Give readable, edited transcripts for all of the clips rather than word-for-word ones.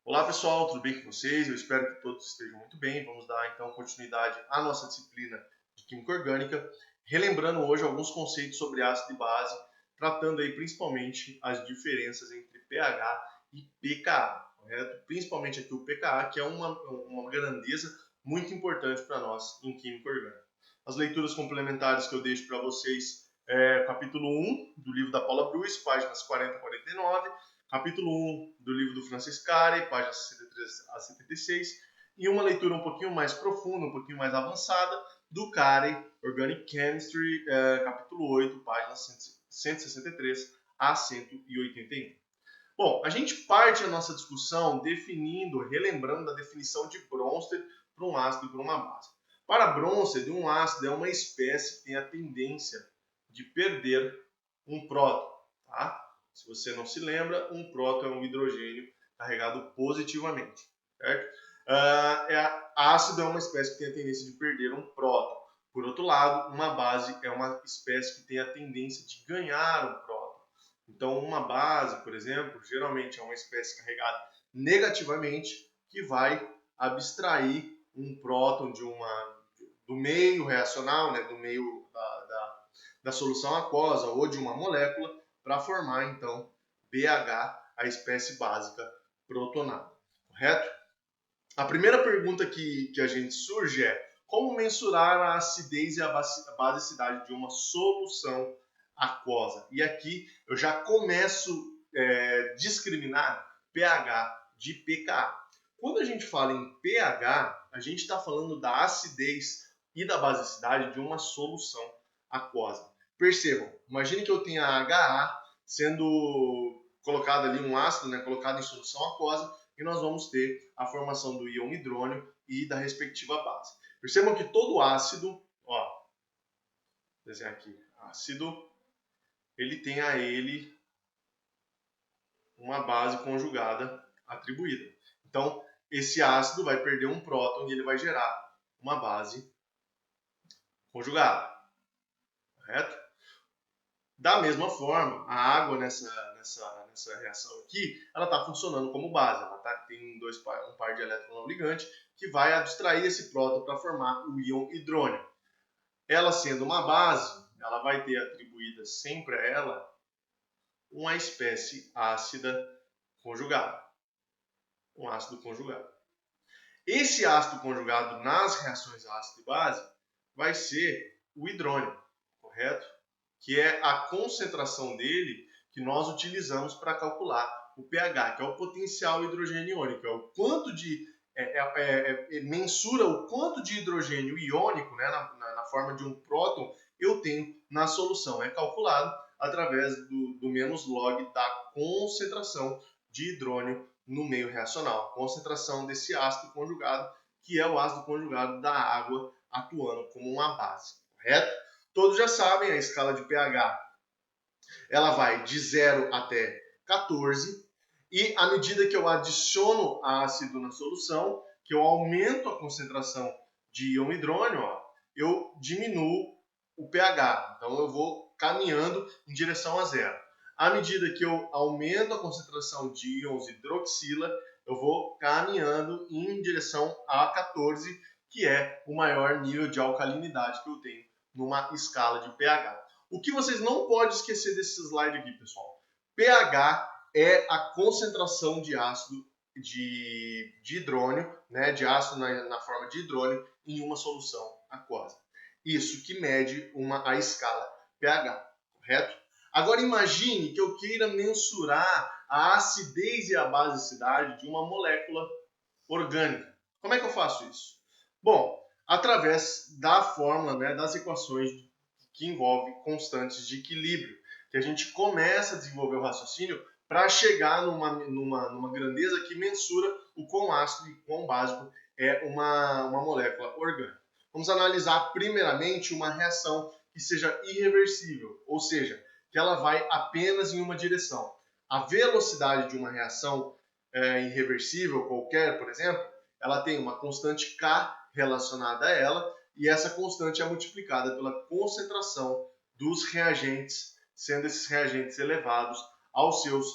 Olá pessoal, tudo bem com vocês? Eu espero que todos estejam muito bem. Vamos dar então continuidade à nossa disciplina de Química Orgânica, relembrando hoje alguns conceitos sobre ácido e base, tratando aí principalmente as diferenças entre pH e pKa, correto? Principalmente aqui o pKa, que é uma grandeza muito importante para nós em Química Orgânica. As leituras complementares que eu deixo para vocês é capítulo 1 do livro da Paula Bruce, páginas 40 a 49, capítulo 1 do livro do Francis Carey, páginas 63 a 76, e uma leitura um pouquinho mais profunda, um pouquinho mais avançada, do Carey, Organic Chemistry, capítulo 8, páginas 163 a 181. Bom, a gente parte a nossa discussão relembrando da definição de Bronsted para um ácido e para uma base. Para Bronsted, um ácido é uma espécie que tem a tendência de perder um próton, tá? Se você não se lembra, um próton é um hidrogênio carregado positivamente, certo? Ácido é uma espécie que tem a tendência de perder um próton. Por outro lado, uma base é uma espécie que tem a tendência de ganhar um próton. Então, uma base, por exemplo, geralmente é uma espécie carregada negativamente que vai abstrair um próton do meio reacional, né, do meio da solução aquosa ou de uma molécula para formar, então, BH, a espécie básica protonada. Correto? A primeira pergunta que a gente surge é: como mensurar a acidez e a basicidade de uma solução aquosa? E aqui eu já começo a discriminar pH de pKa. Quando a gente fala em pH, a gente está falando da acidez e da basicidade de uma solução aquosa. Percebam, imagine que eu tenha HA sendo colocado ali um ácido, né, colocado em solução aquosa, e nós vamos ter a formação do íon hidrônio e da respectiva base. Percebam que todo ácido, ó, vou desenhar aqui, ácido, ele tem a ele uma base conjugada atribuída. Então, esse ácido vai perder um próton e ele vai gerar uma base conjugada, correto? Da mesma forma, a água nessa reação aqui, ela está funcionando como base. Ela tem um par de elétrons não ligante que vai abstrair esse próton para formar o íon hidrônio. Ela sendo uma base, ela vai ter atribuída sempre a ela uma espécie ácida conjugada. Um ácido conjugado. Esse ácido conjugado nas reações ácido e base vai ser o hidrônio, correto? Que é a concentração dele que nós utilizamos para calcular o pH, que é o potencial hidrogênio iônico, é o quanto de mensura o quanto de hidrogênio iônico, né, na forma de um próton, eu tenho na solução. É calculado através do menos log da concentração de hidrônio no meio reacional, a concentração desse ácido conjugado, que é o ácido conjugado da água atuando como uma base, correto? Todos já sabem, a escala de pH ela vai de 0 até 14, e à medida que eu adiciono ácido na solução, que eu aumento a concentração de íon hidrônio, eu diminuo o pH. Então eu vou caminhando em direção a 0. À medida que eu aumento a concentração de íons hidroxila, eu vou caminhando em direção a 14, que é o maior nível de alcalinidade que eu tenho numa escala de pH. O que vocês não podem esquecer desse slide aqui, pessoal? pH é a concentração de ácido de hidrônio, né, de ácido na forma de hidrônio em uma solução aquosa. Isso que mede a escala pH, correto? Agora imagine que eu queira mensurar a acidez e a basicidade de uma molécula orgânica. Como é que eu faço isso? Bom, através da fórmula, né, das equações que envolve constantes de equilíbrio, que a gente começa a desenvolver o raciocínio para chegar numa grandeza que mensura o quão ácido e quão básico é uma molécula orgânica. Vamos analisar primeiramente uma reação que seja irreversível, ou seja, que ela vai apenas em uma direção. A velocidade de uma reação irreversível qualquer, por exemplo, ela tem uma constante K relacionada a ela, e essa constante é multiplicada pela concentração dos reagentes, sendo esses reagentes elevados aos seus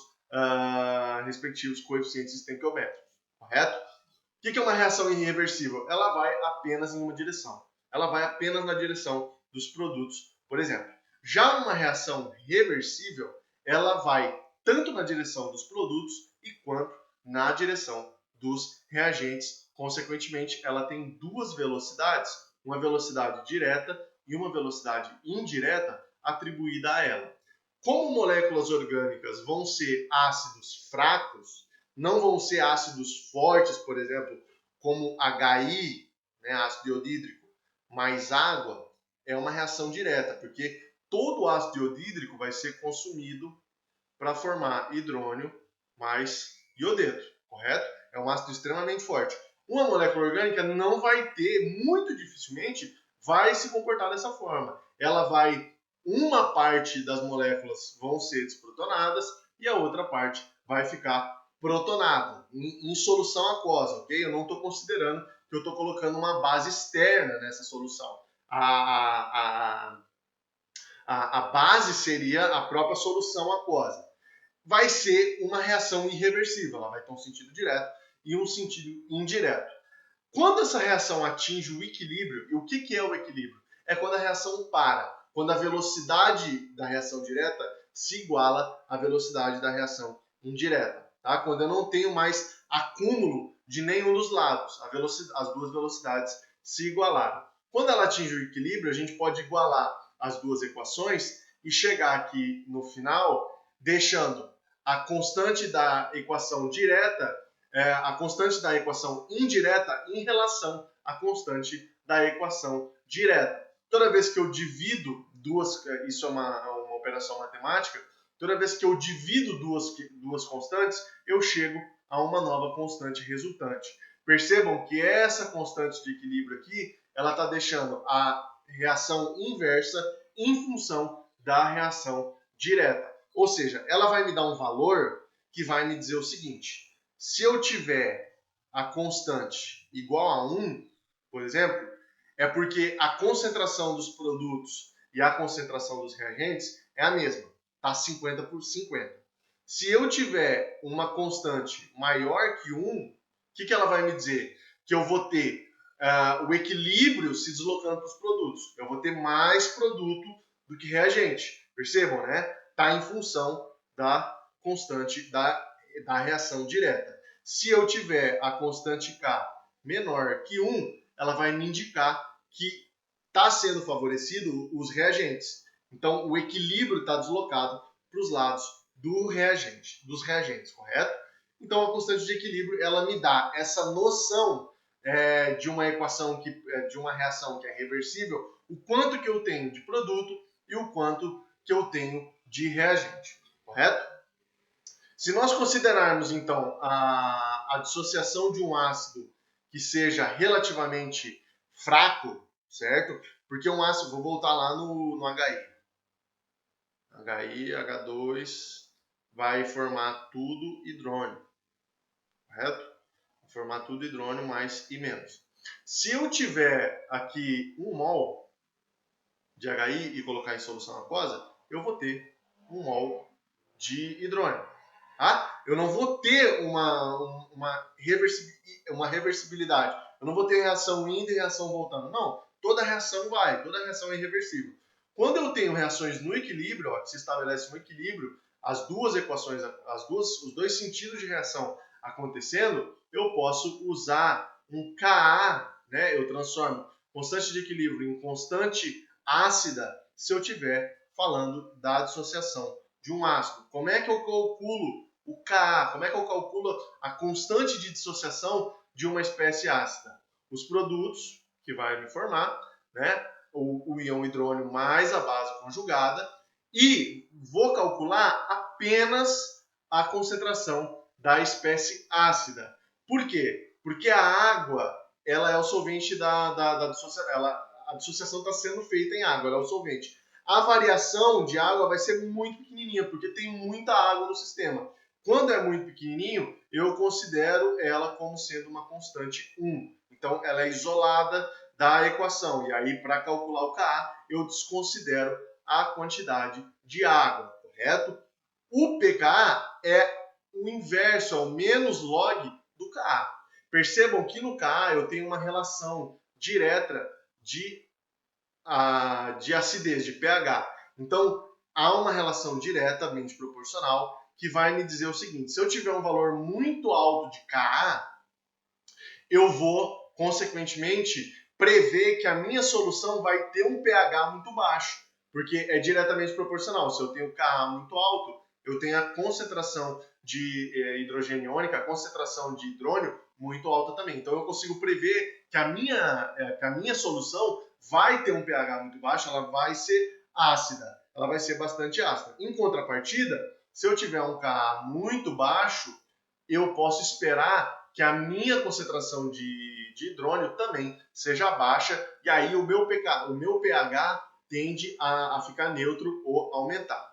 respectivos coeficientes estequiométricos. correto? O que é uma reação irreversível? Ela vai apenas em uma direção. Ela vai apenas na direção dos produtos, por exemplo. Já uma reação reversível, ela vai tanto na direção dos produtos e quanto na direção dos reagentes. Consequentemente, ela tem duas velocidades, uma velocidade direta e uma velocidade indireta atribuída a ela. Como moléculas orgânicas vão ser ácidos fracos, não vão ser ácidos fortes, por exemplo, como HI, né, ácido iodídrico, mais água, é uma reação direta, porque todo ácido iodídrico vai ser consumido para formar hidrônio mais iodeto, correto? É um ácido extremamente forte. Uma molécula orgânica não vai ter, muito dificilmente, vai se comportar dessa forma. Ela vai, uma parte das moléculas vão ser desprotonadas e a outra parte vai ficar protonada, em solução aquosa, ok? Eu não estou considerando que eu estou colocando uma base externa nessa solução. A base seria a própria solução aquosa. Vai ser uma reação irreversível, ela vai ter um sentido direto e um sentido indireto. Quando essa reação atinge o equilíbrio, e o que é o equilíbrio? É quando a reação para, quando a velocidade da reação direta se iguala à velocidade da reação indireta. Tá? Quando eu não tenho mais acúmulo de nenhum dos lados, as duas velocidades se igualaram. Quando ela atinge o equilíbrio, a gente pode igualar as duas equações e chegar aqui no final, deixando a constante da equação direta, a constante da equação indireta em relação à constante da equação direta. Toda vez que eu divido duas, isso é uma operação matemática, toda vez que eu divido duas constantes, eu chego a uma nova constante resultante. Percebam que essa constante de equilíbrio aqui, ela está deixando a reação inversa em função da reação direta. Ou seja, ela vai me dar um valor que vai me dizer o seguinte: se eu tiver a constante igual a 1, por exemplo, é porque a concentração dos produtos e a concentração dos reagentes é a mesma, está 50 por 50. Se eu tiver uma constante maior que 1, o que ela vai me dizer? Que eu vou ter o equilíbrio se deslocando para os produtos. Eu vou ter mais produto do que reagente. Percebam, né? Está em função da constante da reação direta. Se eu tiver a constante K menor que 1, ela vai me indicar que está sendo favorecido os reagentes. Então, o equilíbrio está deslocado para os lados dos reagentes, correto? Então, a constante de equilíbrio, ela me dá essa noção de uma equação, de uma reação que é reversível, o quanto que eu tenho de produto e o quanto que eu tenho de reagente, correto? Se nós considerarmos, então, a dissociação de um ácido que seja relativamente fraco, certo? Porque um ácido, vou voltar lá no HI. HI, H2, vai formar tudo hidrônio, correto? Vai formar tudo hidrônio mais I menos. Se eu tiver aqui 1 mol de HI e colocar em solução aquosa, eu vou ter 1 mol de hidrônio. Tá? Eu não vou ter uma reversibilidade. Eu não vou ter reação indo e reação voltando. Não, toda reação vai, toda reação é irreversível. Quando eu tenho reações no equilíbrio, ó, que se estabelece um equilíbrio, as duas equações, os dois sentidos de reação acontecendo, eu posso usar um Ka, né? Eu transformo constante de equilíbrio em constante ácida se eu estiver falando da dissociação de um ácido. Como é que eu calculo o Ka? Como é que eu calculo a constante de dissociação de uma espécie ácida? Os produtos que vai me formar, né? O íon hidrônio mais a base conjugada, e vou calcular apenas a concentração da espécie ácida. Por quê? Porque a água, ela é o solvente da dissociação. A dissociação está sendo feita em água, ela é o solvente. A variação de água vai ser muito pequenininha, porque tem muita água no sistema. Quando é muito pequenininho, eu considero ela como sendo uma constante 1. Então, ela é isolada da equação. E aí, para calcular o Ka, eu desconsidero a quantidade de água, correto? O pKa é o inverso, é o menos log do Ka. Percebam que no Ka eu tenho uma relação direta de acidez, de pH. Então, há uma relação diretamente proporcional que vai me dizer o seguinte: se eu tiver um valor muito alto de Ka, eu vou, consequentemente, prever que a minha solução vai ter um pH muito baixo, porque é diretamente proporcional. Se eu tenho Ka muito alto, eu tenho a concentração de hidrogênio iônico, a concentração de hidrônio muito alta também. Então eu consigo prever que a minha solução vai ter um pH muito baixo, ela vai ser ácida, ela vai ser bastante ácida. Em contrapartida, se eu tiver um Ka muito baixo, eu posso esperar que a minha concentração de hidrônio também seja baixa, e aí o meu pH tende a ficar neutro ou aumentar.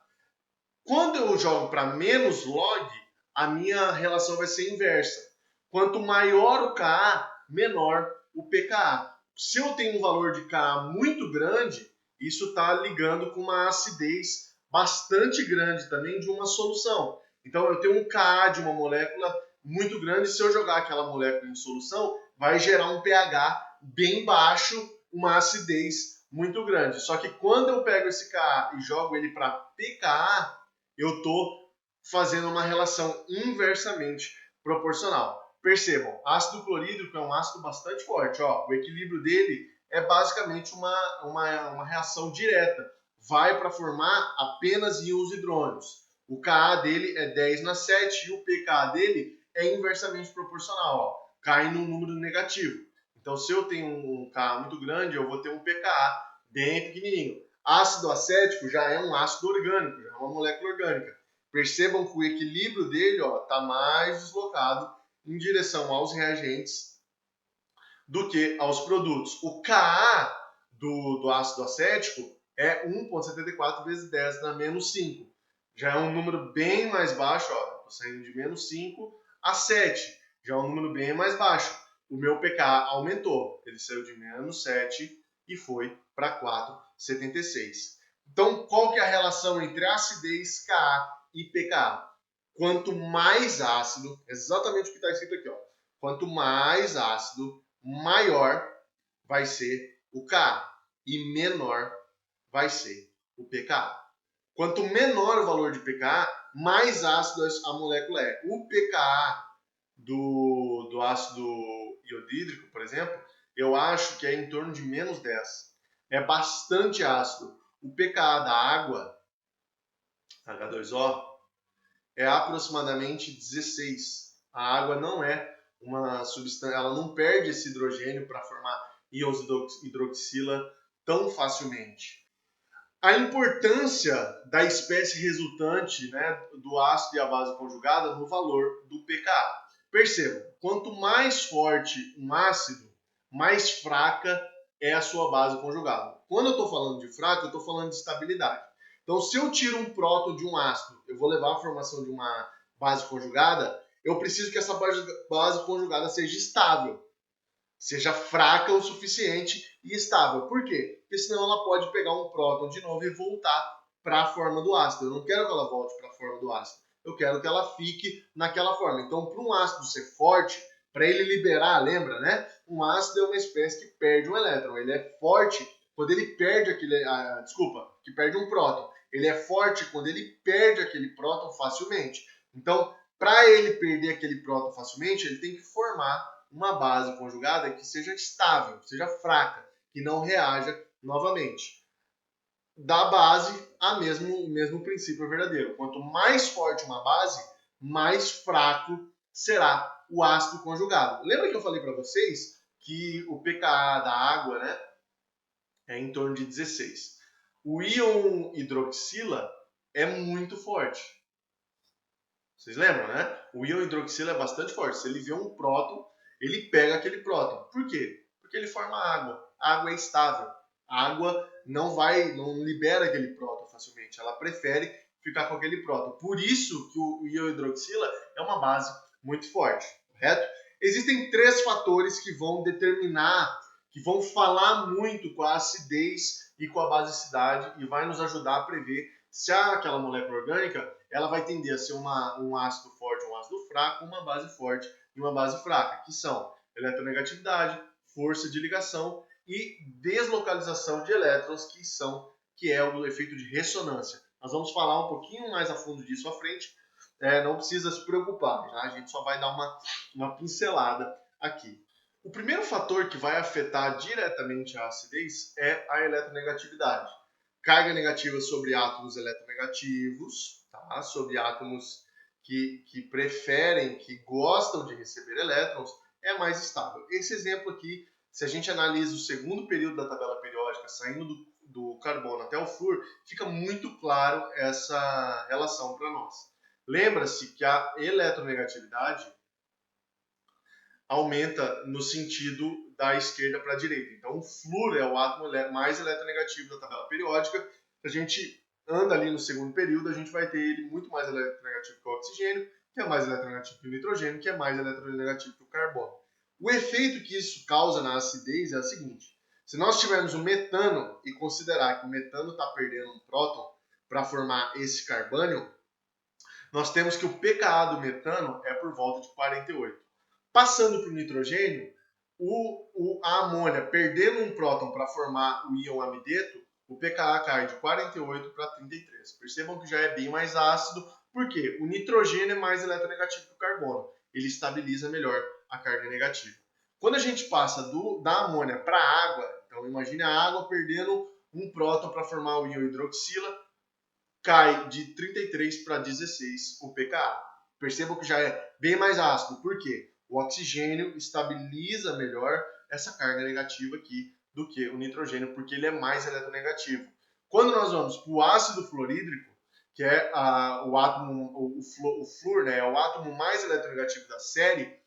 Quando eu jogo para menos log, a minha relação vai ser inversa. Quanto maior o Ka, menor o pKa. Se eu tenho um valor de Ka muito grande, isso está ligando com uma acidez bastante grande também de uma solução. Então eu tenho um Ka de uma molécula muito grande, se eu jogar aquela molécula em solução, vai gerar um pH bem baixo, uma acidez muito grande. Só que quando eu pego esse Ka e jogo ele para pKa, eu estou fazendo uma relação inversamente proporcional. Percebam, ácido clorídrico é um ácido bastante forte. Ó, o equilíbrio dele é basicamente uma reação direta. Vai para formar apenas íons hidrônios. O Ka dele é 10⁷ e o pKa dele é inversamente proporcional. Ó, cai num número negativo. Então, se eu tenho um Ka muito grande, eu vou ter um pKa bem pequenininho. Ácido acético já é um ácido orgânico, já é uma molécula orgânica. Percebam que o equilíbrio dele está mais deslocado em direção aos reagentes do que aos produtos. O Ka do ácido acético é 1,74 vezes 10⁻⁵. Já é um número bem mais baixo, estou saindo de -5 a 7. Já é um número bem mais baixo. O meu pKa aumentou, ele saiu de -7 e foi para 4,76. Então, qual que é a relação entre acidez, Ka e pKa? Quanto mais ácido, exatamente o que está escrito aqui, ó. Quanto mais ácido, maior vai ser o Ka e menor vai ser o pKa. Quanto menor o valor de pKa, mais ácido a molécula é. O pKa do ácido iodídrico, por exemplo, eu acho que é em torno de -10. É bastante ácido. O pKa da água, H2O, é aproximadamente 16. A água não é uma substância, ela não perde esse hidrogênio para formar íons hidroxila tão facilmente. A importância da espécie resultante, né, do ácido e a base conjugada no valor do pKa. Percebam, quanto mais forte um ácido, mais fraca é a sua base conjugada. Quando eu estou falando de fraca, eu estou falando de estabilidade. Então, se eu tiro um próton de um ácido, eu vou levar a formação de uma base conjugada, eu preciso que essa base conjugada seja estável, seja fraca o suficiente e estável. Por quê? Porque senão ela pode pegar um próton de novo e voltar para a forma do ácido. Eu não quero que ela volte para a forma do ácido. Eu quero que ela fique naquela forma. Então, para um ácido ser forte, para ele liberar, lembra, né? Um ácido é uma espécie que perde um elétron. Ele é forte quando ele perde que perde um próton. Ele é forte quando ele perde aquele próton facilmente. Então, para ele perder aquele próton facilmente, ele tem que formar uma base conjugada que seja estável, seja fraca, que não reaja novamente. Da base, o mesmo princípio verdadeiro. Quanto mais forte uma base, mais fraco será o ácido conjugado. Lembra que eu falei para vocês que o pKa da água, né, é em torno de 16. O íon hidroxila é muito forte. Vocês lembram, né? O íon hidroxila é bastante forte. Se ele vê um próton, ele pega aquele próton. Por quê? Porque ele forma água. A água é estável. A água não libera aquele próton facilmente. Ela prefere ficar com aquele próton. Por isso que o íon hidroxila é uma base muito forte, correto? Existem 3 fatores que vão determinar, que vão falar muito com a acidez e com a basicidade e vai nos ajudar a prever se aquela molécula orgânica ela vai tender a ser um ácido forte ou um ácido fraco, uma base forte e uma base fraca, que são eletronegatividade, força de ligação e deslocalização de elétrons, que é o efeito de ressonância. Nós vamos falar um pouquinho mais a fundo disso à frente, não precisa se preocupar, tá? A gente só vai dar uma pincelada aqui. O primeiro fator que vai afetar diretamente a acidez é a eletronegatividade. Carga negativa sobre átomos eletronegativos, tá? Sobre átomos que preferem, que gostam de receber elétrons, é mais estável. Esse exemplo aqui, se a gente analisa o segundo período da tabela periódica, saindo do carbono até o flúor, fica muito claro essa relação para nós. Lembra-se que a eletronegatividade aumenta no sentido da esquerda para a direita. Então, o flúor é o átomo mais eletronegativo da tabela periódica. Se a gente anda ali no segundo período, a gente vai ter ele muito mais eletronegativo que o oxigênio, que é mais eletronegativo que o nitrogênio, que é mais eletronegativo que o carbono. O efeito que isso causa na acidez é o seguinte: se nós tivermos o metano e considerar que o metano está perdendo um próton para formar esse carbânio, nós temos que o pKa do metano é por volta de 48. Passando para o nitrogênio, a amônia perdendo um próton para formar o íon amideto, o pKa cai de 48 para 33. Percebam que já é bem mais ácido, porque o nitrogênio é mais eletronegativo que o carbono. Ele estabiliza melhor a carga negativa. Quando a gente passa da amônia para a água, então imagine a água perdendo um próton para formar o íon hidroxila, cai de 33 para 16 o pKa. Percebam que já é bem mais ácido. Por quê? O oxigênio estabiliza melhor essa carga negativa aqui do que o nitrogênio, porque ele é mais eletronegativo. Quando nós vamos para o ácido fluorídrico, que é o átomo, o flúor, né, é o átomo mais eletronegativo da série,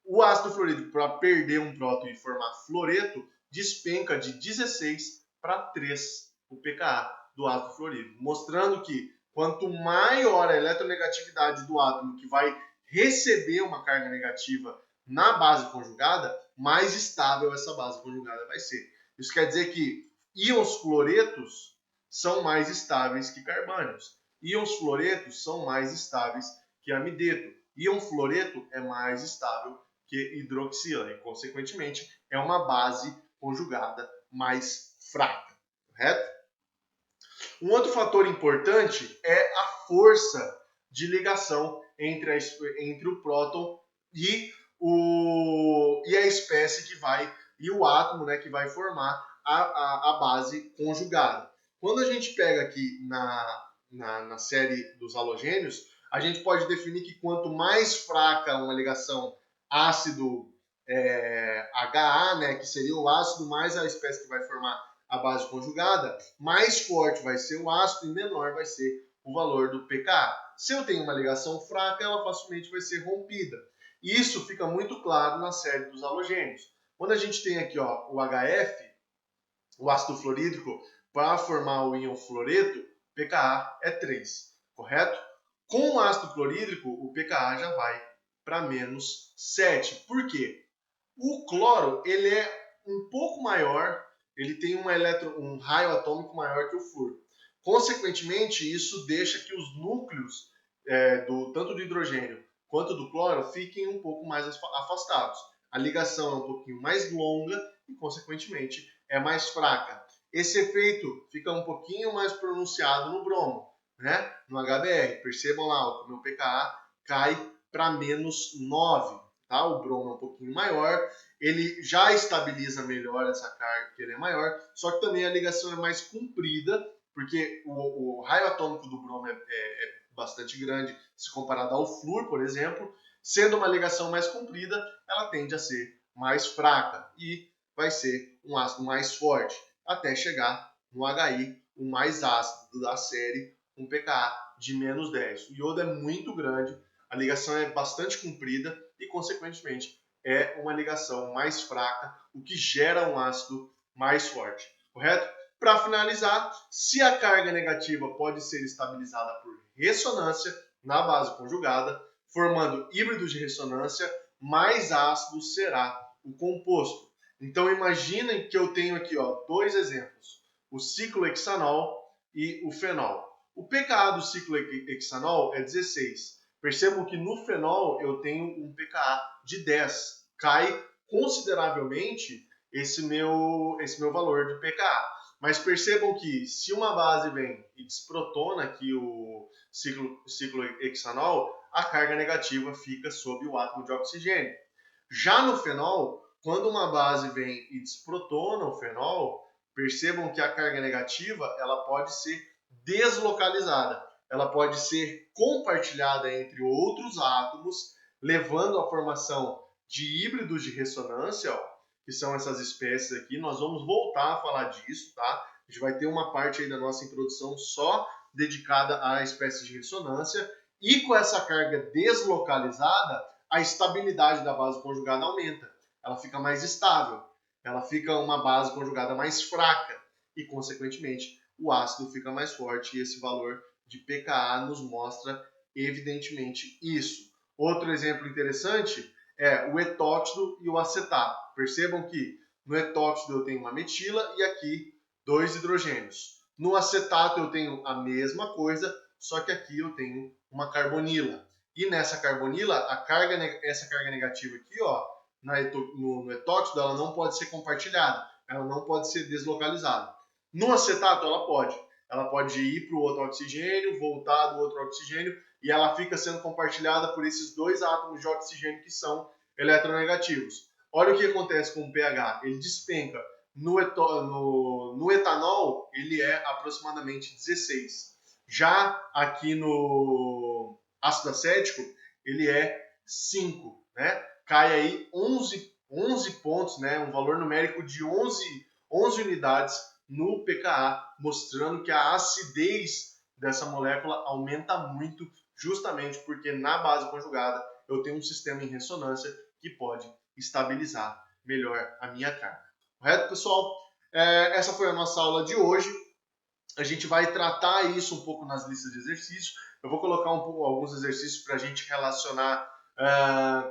o ácido fluorídrico, para perder um próton e formar fluoreto, despenca de 16 para 3 o pKa do ácido fluorídrico, mostrando que quanto maior a eletronegatividade do átomo que vai receber uma carga negativa na base conjugada, mais estável essa base conjugada vai ser. Isso quer dizer que íons fluoretos são mais estáveis que carbânios. Íons fluoretos são mais estáveis que amideto. Íon fluoreto é mais estável que hidroxila e, consequentemente, é uma base conjugada mais fraca, correto? Um outro fator importante é a força de ligação entre o próton e a espécie que vai, e o átomo, né, que vai formar a base conjugada. Quando a gente pega aqui na série dos halogênios, a gente pode definir que quanto mais fraca uma ligação ácido HA, né, que seria o ácido mais a espécie que vai formar a base conjugada, mais forte vai ser o ácido e menor vai ser o valor do pKa. Se eu tenho uma ligação fraca, ela facilmente vai ser rompida. E isso fica muito claro na série dos halogênios. Quando a gente tem aqui o HF, o ácido fluorídrico, para formar o íon fluoreto, pKa é 3, correto? Com o ácido clorídrico, o pKa já vai para menos 7. Por quê? O cloro ele é um pouco maior, ele tem um raio atômico maior que o flúor. Consequentemente, isso deixa que os núcleos tanto do hidrogênio quanto do cloro fiquem um pouco mais afastados. A ligação é um pouquinho mais longa e, consequentemente, é mais fraca. Esse efeito fica um pouquinho mais pronunciado no bromo, né? No HBr. Percebam lá, o meu pKa cai para menos 9. Tá? O bromo é um pouquinho maior, ele já estabiliza melhor essa carga, porque ele é maior, só que também a ligação é mais comprida, porque o raio atômico do bromo é bastante grande se comparado ao flúor, por exemplo. Sendo uma ligação mais comprida, ela tende a ser mais fraca e vai ser um ácido mais forte, até chegar no HI, o mais ácido da série, um pKa de menos 10. O iodo é muito grande, a ligação é bastante comprida e, consequentemente, é uma ligação mais fraca, o que gera um ácido mais forte, correto? Para finalizar, se a carga negativa pode ser estabilizada por ressonância na base conjugada, formando híbridos de ressonância, mais ácido será o composto. Então imaginem que eu tenho aqui dois exemplos, o ciclohexanol e o fenol. O pKa do ciclohexanol é 16. Percebam que no fenol eu tenho um pKa de 10. Cai consideravelmente esse meu valor de pKa. Mas percebam que se uma base vem e desprotona aqui o ciclohexanol, a carga negativa fica sob o átomo de oxigênio. Já no fenol, quando uma base vem e desprotona o fenol, percebam que a carga negativa ela pode ser deslocalizada. Ela pode ser compartilhada entre outros átomos, levando à formação de híbridos de ressonância, ó, que são essas espécies aqui. Nós vamos voltar a falar disso, tá? A gente vai ter uma parte aí da nossa introdução só dedicada a espécies de ressonância. E com essa carga deslocalizada, a estabilidade da base conjugada aumenta. Ela fica mais estável. Ela fica uma base conjugada mais fraca. E, consequentemente, o ácido fica mais forte. E esse valor de pKa nos mostra, evidentemente, isso. Outro exemplo interessante é o etóxido e o acetato. Percebam que no etóxido eu tenho uma metila e aqui 2 hidrogênios. No acetato eu tenho a mesma coisa, só que aqui eu tenho uma carbonila. E nessa carbonila, essa carga negativa aqui, ó, no etóxido, ela não pode ser compartilhada, ela não pode ser deslocalizada. No acetato, ela pode. Ela pode ir para o outro oxigênio, voltar do outro oxigênio, e ela fica sendo compartilhada por esses 2 átomos de oxigênio que são eletronegativos. Olha o que acontece com o pH, ele despenca. No etanol, ele é aproximadamente 16. Já aqui no ácido acético, ele é 5, né? Cai aí 11 pontos, né? Um valor numérico de 11 unidades no pKa, mostrando que a acidez dessa molécula aumenta muito, justamente porque na base conjugada eu tenho um sistema em ressonância que pode estabilizar melhor a minha carga. Correto, pessoal? Essa foi a nossa aula de hoje. A gente vai tratar isso um pouco nas listas de exercícios. Eu vou colocar alguns exercícios para a gente relacionar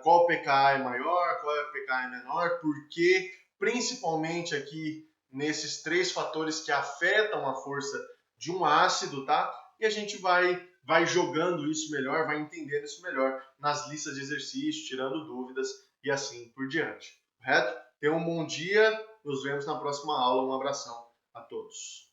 qual pKa é maior, qual pKa é menor, porque principalmente aqui nesses 3 fatores que afetam a força de um ácido, tá? E a gente vai jogando isso melhor, vai entendendo isso melhor nas listas de exercícios, tirando dúvidas e assim por diante. Correto? Tenham um bom dia, nos vemos na próxima aula. Um abração a todos.